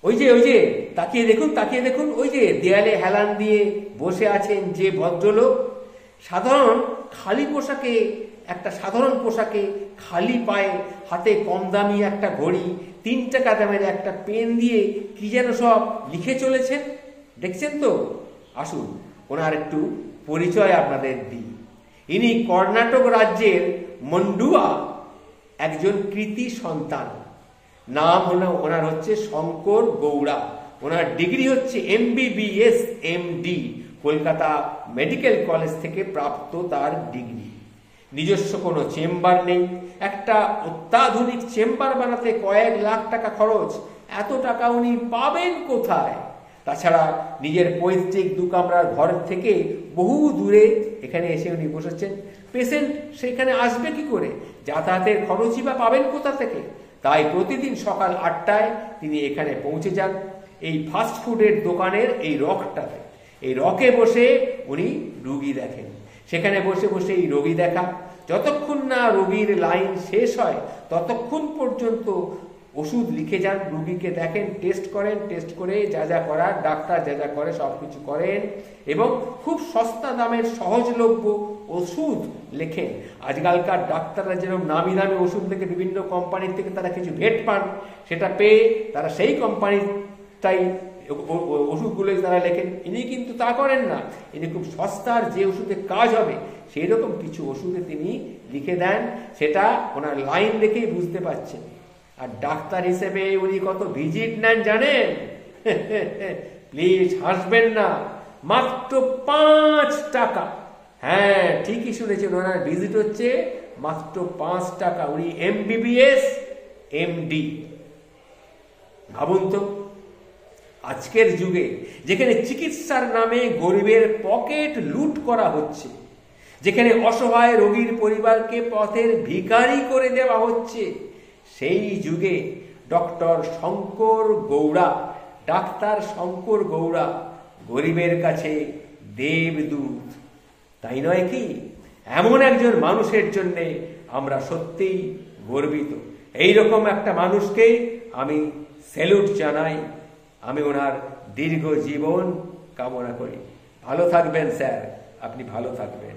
ওই যে তাকিয়ে দেখুন, ওই যে দেয়ালে হেলান দিয়ে বসে আছেন যে ভদ্রলোক, সাধারণ পোশাকে খালি পায়ে, হাতে কম দামি একটা ঘড়ি, 3 টাকা দামের একটা পেন দিয়ে কি যেন সব লিখে চলেছেন, দেখছেন তো? আসুন ওনার একটু পরিচয় আপনাদের দিই। ইনি কর্ণাটক রাজ্যের মন্ডুয়া একজন কৃতি সন্তান। নাম হলো ওনার হচ্ছে শঙ্কর গৌড়া। ওনার ডিগ্রি হচ্ছে MBBS MD, Kolkata medical college থেকে প্রাপ্ত তার ডিগ্রি। নিজস্ব কোনো চেম্বার নেই। একটা অত্যাধুনিক চেম্বার বানাতে কয়েক লাখ টাকা খরচ। এত টাকা উনি পাবেন কোথায়? তাছাড়া নিজের পৈতৃক 2 কামরার ঘর থেকে বহু দূরে এখানে এসে উনি বসেছেন। পেশেন্ট সেখানে আসবে কি করে? যাতায়াতের খরচই বা পাবেন কোথা থেকে? তাই প্রতিদিন সকাল 8টায় তিনি এখানে পৌঁছে যান, এই ফাস্ট ফুডের দোকানের এই রকটাতে। এই রকে বসে উনি রুগী দেখেন। সেখানে বসে বসে এই রোগী দেখা, যতক্ষণ না রোগীর লাইন শেষ হয় ততক্ষণ পর্যন্ত ওষুধ লিখে যান, রুগীকে দেখেন, টেস্ট করেন, টেস্ট করে যা যা করার ডাক্তার যা যা করে সব কিছু করেন এবং খুব সস্তা দামের সহজলভ্য ওষুধ লেখেন। আজকালকার ডাক্তাররা যেরকম নামি দামি ওষুধ লেখে, বিভিন্ন কোম্পানির থেকে তারা কিছু ভেট পান, সেটা পেয়ে তারা সেই কোম্পানিটাই ওষুধগুলোই তারা লেখেন। ইনি কিন্তু তা করেন না। ইনি খুব সস্তার যে ওষুধে কাজ হবে সেই রকম কিছু ওষুধে তিনি লিখে দেন, সেটা ওনার লাইন দেখেই বুঝতে পারছেন। আর ডাক্তার হিসেবে উনি কত ভিজিট নেন জানেন? প্লিজ হাসবেন না, মাত্র 5 টাকা। হ্যাঁ, ঠিকই শুনেছেন, ওনার ভিজিট হচ্ছে মাত্র 5 টাকা। উনি MBBS MD। ভাবুন তো, আজকের যুগে যেখানে চিকিৎসার নামে গরিবের পকেট লুট করা হচ্ছে, যেখানে অসহায় রোগীর পরিবারকে পথের ভিখারি করে দেওয়া হচ্ছে, সেই যুগে ডাক্তার শঙ্কর গৌড়া গরিবের কাছে দেবদূত, তাই নয় কি? এমন একজন মানুষের জন্য আমরা সত্যিই গর্বিত। এইরকম একটা মানুষকে আমি স্যালুট জানাই। আমি ওনার দীর্ঘ জীবন কামনা করি। ভালো থাকবেন স্যার, আপনি ভালো থাকবেন।